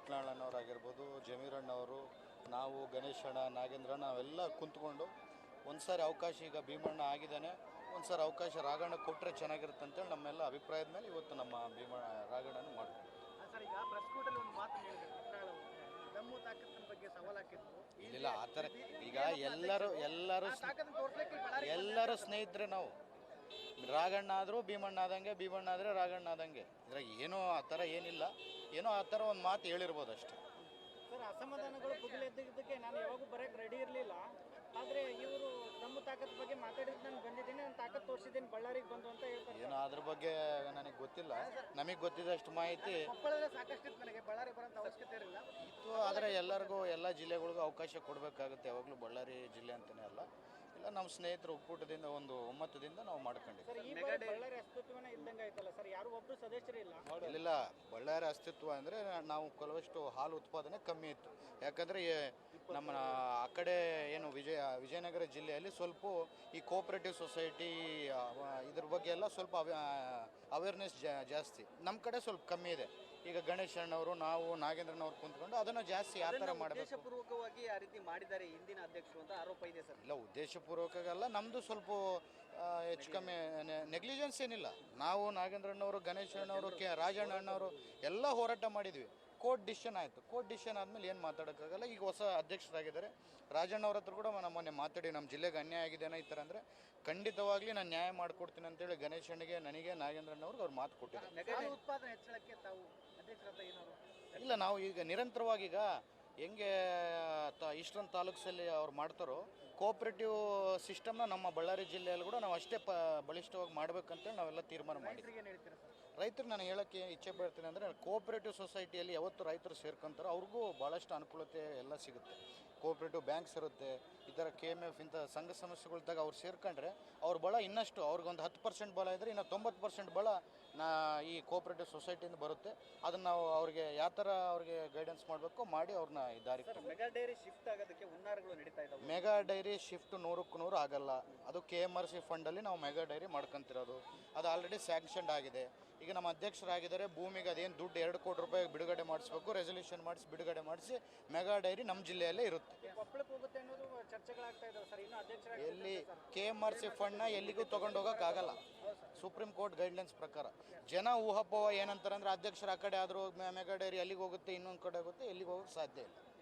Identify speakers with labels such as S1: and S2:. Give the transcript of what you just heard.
S1: ವಿಟ್ಲಣ್ಣನವರಾಗಿರ್ಬೋದು, ಜಮೀರಣ್ಣವರು, ನಾವು ಗಣೇಶಣ್ಣ, ನಾಗೇಂದ್ರ ನಾವೆಲ್ಲ ಕುಂತ್ಕೊಂಡು ಒಂದು ಸಾರಿ ಅವಕಾಶ, ಈಗ ಭೀಮಣ್ಣ ಆಗಿದ್ದಾನೆ, ಒಂದು ಸಾರಿ ಅವಕಾಶ ರಾಘಣ್ಣ ಕೊಟ್ಟರೆ ಚೆನ್ನಾಗಿರುತ್ತೆ ಅಂತೇಳಿ ನಮ್ಮೆಲ್ಲ ಅಭಿಪ್ರಾಯದ ಮೇಲೆ ಇವತ್ತು ನಮ್ಮ ರಾಘಣ್ಣನ ಮಾಡ್ತೀವಿ.
S2: ಸರ್, ಈಗ ಪ್ರೆಸ್ ಕೋರ್ಟಲ್ಲಿ ಒಂದು ಮಾತು ಹೇಳಿದ್ರು, ದಮ್ಮು ತಾಕತ್ತಿನ ಬಗ್ಗೆ ಸವಾಲು ಹಾಕಿದ್ರು.
S1: ಇಲ್ಲ ಆ ಥರ ಈಗ ಎಲ್ಲರೂ ಸ್ನೇಹಿತರೆ ನಾವು. ರಾಘಣ್ಣ ಆದರೂ ಭೀಮಣ್ಣ ಆದಂಗೆ, ಭೀಮಣ್ಣ ಆದರೆ ರಾಘಣ್ಣ ಆದಂಗೆ. ಇದ್ರಾಗ ಏನೋ ಆ ಥರ ಏನಿಲ್ಲ, ಏನೋ ಆ ಥರ ಒಂದು ಮಾತು ಹೇಳಿರ್ಬೋದು ಅಷ್ಟೇ.
S2: ಸರ್, ಅಸಮಾಧಾನಗಳು ಬುಗಿಲೆದ್ದಕ್ಕೆ ನಾನು ಯಾವಾಗೂ ಬರೋಕ್ಕೆ ರೆಡಿ ಇರಲಿಲ್ಲ. ಆದರೆ ಇವರು ದಮ್ಮು ತಾಕತ್ ಬಗ್ಗೆ ಮಾತಾಡಿದ್ದು ನಾನು ಬಂದಿದ್ದೀನಿ, ನಾನು ತಾಕತ್ ತೋರಿಸಿದ್ದೀನಿ ಬಳ್ಳಾರಿಗೆ ಬಂದು ಅಂತ ಹೇಳ್ತಾರೆ.
S1: ಏನೋ ಅದ್ರ ಬಗ್ಗೆ ನನಗೆ ಗೊತ್ತಿಲ್ಲ. ನಮಗೆ ಗೊತ್ತಿದ್ದಷ್ಟು ಮಾಹಿತಿ
S2: ಸಾಕಷ್ಟು ನನಗೆ ಬಳ್ಳಾರಿ ಬರೋಂಥ ಅವಶ್ಯಕತೆ ಇರಲಿಲ್ಲ
S1: ಇತ್ತು. ಆದರೆ ಎಲ್ಲರಿಗೂ, ಎಲ್ಲ ಜಿಲ್ಲೆಗಳಿಗೂ ಅವಕಾಶ ಕೊಡಬೇಕಾಗುತ್ತೆ. ಯಾವಾಗಲೂ ಬಳ್ಳಾರಿ ಜಿಲ್ಲೆ ಅಂತಲೇ ಅಲ್ಲ, ಇಲ್ಲ ನಮ್ಮ ಸ್ನೇಹಿತರು ಒಕ್ಕೂಟದಿಂದ ಒಂದು ಒಮ್ಮತದಿಂದ ನಾವು ಮಾಡ್ಕೊಂಡಿದ್ದೀವಿ.
S2: ಬಳ್ಳಾರಿ ಅಸ್ತಿತ್ವನೇ ಇದ್ದಂಗೆ ಆಯ್ತಲ್ಲ ಸರ್, ಯಾರು ಒಬ್ಬರು ಸದಸ್ಯರು ಇಲ್ಲ.
S1: ಇಲ್ಲ, ಬಳ್ಳಾರಿ ಅಸ್ತಿತ್ವ ಅಂದರೆ ನಾವು ಕೆಲವಷ್ಟು ಹಾಲು ಉತ್ಪಾದನೆ ಕಮ್ಮಿ ಇತ್ತು. ಯಾಕಂದರೆ ನಮ್ಮ ಆ ಕಡೆ ಏನು ವಿಜಯನಗರ ಜಿಲ್ಲೆಯಲ್ಲಿ ಸ್ವಲ್ಪ ಈ ಕೋಆಪರೇಟಿವ್ ಸೊಸೈಟಿ ಇದ್ರ ಬಗ್ಗೆ ಎಲ್ಲ ಸ್ವಲ್ಪ ಅವೇರ್ನೆಸ್ ಜಾಸ್ತಿ. ನಮ್ಮ ಕಡೆ ಸ್ವಲ್ಪ ಕಮ್ಮಿ ಇದೆ. ಈಗ ಗಣೇಶಣ್ಣವರು, ನಾವು ನಾಗೇಂದ್ರನವ್ರು ಕುಂತ್ಕೊಂಡು ಅದನ್ನು ಜಾಸ್ತಿ ಯಾವ ಥರ ಮಾಡಬೇಕು.
S2: ಉದ್ದೇಶಪೂರ್ವಕವಾಗಿ ಆ ರೀತಿ ಮಾಡಿದ್ದಾರೆ ಹಿಂದಿನ ಅಧ್ಯಕ್ಷರು ಅಂತ ಆರೋಪ ಇದೆ ಸರ್.
S1: ಇಲ್ಲ, ಉದ್ದೇಶಪೂರ್ವಕಲ್ಲ, ನಮ್ಮದು ಸ್ವಲ್ಪ ಹೆಚ್ಚು ಕಮ್ಮಿ ನೆಗ್ಲಿಜೆನ್ಸ್ ಏನಿಲ್ಲ. ನಾವು ನಾಗೇಂದ್ರಣ್ಣವರು, ಗಣೇಶಣ್ಣವರು, ರಾಜಣ್ಣನವರು ಎಲ್ಲ ಹೋರಾಟ ಮಾಡಿದ್ವಿ. ಕೋರ್ಟ್ ಡಿಸಿಷನ್ ಆಯಿತು. ಕೋರ್ಟ್ ಡಿಸಿಷನ್ ಆದಮೇಲೆ ಏನು ಮಾತಾಡೋಕ್ಕಾಗಲ್ಲ. ಈಗ ಹೊಸ ಅಧ್ಯಕ್ಷರಾಗಿದ್ದಾರೆ ರಾಜಣ್ಣವ್ರ ಹತ್ರ ಕೂಡ ಮೊನ್ನೆ ಮಾತಾಡಿ, ನಮ್ಮ ಜಿಲ್ಲೆಗೆ ಅನ್ಯಾಯ ಆಗಿದೆನೋ ಈ ಥರ ಅಂದರೆ ಖಂಡಿತವಾಗ್ಲಿ ನಾನು ನ್ಯಾಯ ಮಾಡಿಕೊಡ್ತೀನಿ ಅಂತೇಳಿ ಗಣೇಶನಿಗೆ, ನನಗೆ, ನಾಗೇಂದ್ರಣ್ಣವ್ರಿಗೆ ಅವ್ರು ಮಾತು ಕೊಟ್ಟಿದ್ದಾರೆ.
S2: ಉತ್ಪಾದನೆ ಹೆಚ್ಚಳಕ್ಕೆ ತಾವು ಅಧ್ಯಕ್ಷರ ಏನಾದ್ರು
S1: ಇಲ್ಲ, ನಾವು ಈಗ ನಿರಂತರವಾಗಿ ಈಗ ಹೆಂಗೆ ಇಷ್ಟೊಂದು ತಾಲೂಕ್ಸಲ್ಲಿ ಅವ್ರು ಮಾಡ್ತಾರೋ ಕೋಆಪರೇಟಿವ್ ಸಿಸ್ಟಮ್ನ ನಮ್ಮ ಬಳ್ಳಾರಿ ಜಿಲ್ಲೆಯಲ್ಲಿ ಕೂಡ ನಾವು ಅಷ್ಟೇ ಬಲಿಷ್ಠವಾಗಿ ಮಾಡ್ಬೇಕಂತೇಳಿ ನಾವೆಲ್ಲ ತೀರ್ಮಾನ ಮಾಡಿದ್ವಿ. ರೈತರು ನಾನು ಹೇಳೋಕ್ಕೆ ಇಚ್ಛೆ ಪಡ್ತೀನಿ ಅಂದರೆ, ಕೋಆಪರೇಟಿವ್ ಸೊಸೈಟಿಯಲ್ಲಿ ಯಾವತ್ತು ರೈತರು ಸೇರ್ಕೊಂತಾರೋ ಅವ್ರಿಗೂ ಭಾಳಷ್ಟು ಅನುಕೂಲತೆ ಎಲ್ಲ ಸಿಗುತ್ತೆ. ಕೋಆಪರೇಟಿವ್ ಬ್ಯಾಂಕ್ಸ್ ಇರುತ್ತೆ, ಈ ಥರ KMF ಇಂಥ ಸಂಘ ಸಮಸ್ಯೆಗಳ್ದಾಗ ಅವ್ರು ಸೇರ್ಕೊಂಡ್ರೆ ಅವ್ರ ಬಳ ಇನ್ನಷ್ಟು, ಅವ್ರಿಗೊಂದು 10% ಬಲ ಇದ್ದರೆ ಇನ್ನು 90% ಬಲ ಈ ಕೋಆಪರೇಟಿವ್ ಸೊಸೈಟಿಯಿಂದ ಬರುತ್ತೆ. ಅದನ್ನು ನಾವು ಅವ್ರಿಗೆ ಯಾವ ಥರ ಅವ್ರಿಗೆ ಗೈಡೆನ್ಸ್ ಮಾಡಬೇಕು ಮಾಡಿ ಅವ್ರನ್ನ ಈ ದಾರಿ.
S2: ಮೆಗಾ ಡೈರಿ ಶಿಫ್ಟ್ ಆಗೋದಕ್ಕೆ ಹುನ್ನಾರಗಳು ನಡೀತಾ ಇದ್ದಾವೆ.
S1: ಮೆಗಾ ಡೈರಿ ಶಿಫ್ಟ್ 100ಕ್ಕೆ 100 ಆಗಲ್ಲ. ಅದು KMRC ಫಂಡಲ್ಲಿ ನಾವು ಮೆಗಾ ಡೈರಿ ಮಾಡ್ಕೊತಿರೋದು. ಅದು ಆಲ್ರೆಡಿ ಸ್ಯಾಂಕ್ಷನ್ಡ್ ಆಗಿದೆ. ಈಗ ನಮ್ಮ ಅಧ್ಯಕ್ಷರಾಗಿದ್ದಾರೆ, ಭೂಮಿಗೆ ಅದೇನು ದುಡ್ಡು 2 ಕೋಟಿ ರೂಪಾಯಿ ಬಿಡುಗಡೆ ಮಾಡಿಸ್ಬೇಕು, ರೆಸಲ್ಯೂಷನ್ ಮಾಡಿಸಿ ಬಿಡುಗಡೆ ಮಾಡಿಸಿ ಮೆಗಾ ಡೈರಿ ನಮ್ಮ ಜಿಲ್ಲೆಯಲ್ಲೇ ಇರುತ್ತೆ. ಎಲ್ಲಿ KMRC ಫಂಡ್ನ ಎಲ್ಲಿಗೂ ತೊಗೊಂಡು ಹೋಗೋಕ್ಕಾಗಲ್ಲ. ಸುಪ್ರೀಂ ಕೋರ್ಟ್ ಗೈಡ್ಲೈನ್ಸ್ ಪ್ರಕಾರ ಜನ ಊಹಾಪೋಹ ಏನಂತಾರೆ ಅಂದರೆ, ಅಧ್ಯಕ್ಷರು ಆ ಕಡೆ ಆದರೂ ಮೆಗಾ ಡೈರಿ ಅಲ್ಲಿಗೆ ಹೋಗುತ್ತೆ, ಇನ್ನೊಂದು ಕಡೆ ಹೋಗುತ್ತೆ, ಎಲ್ಲಿಗೆ ಹೋಗೋಕ್ಕೆ ಸಾಧ್ಯ ಇಲ್ಲ.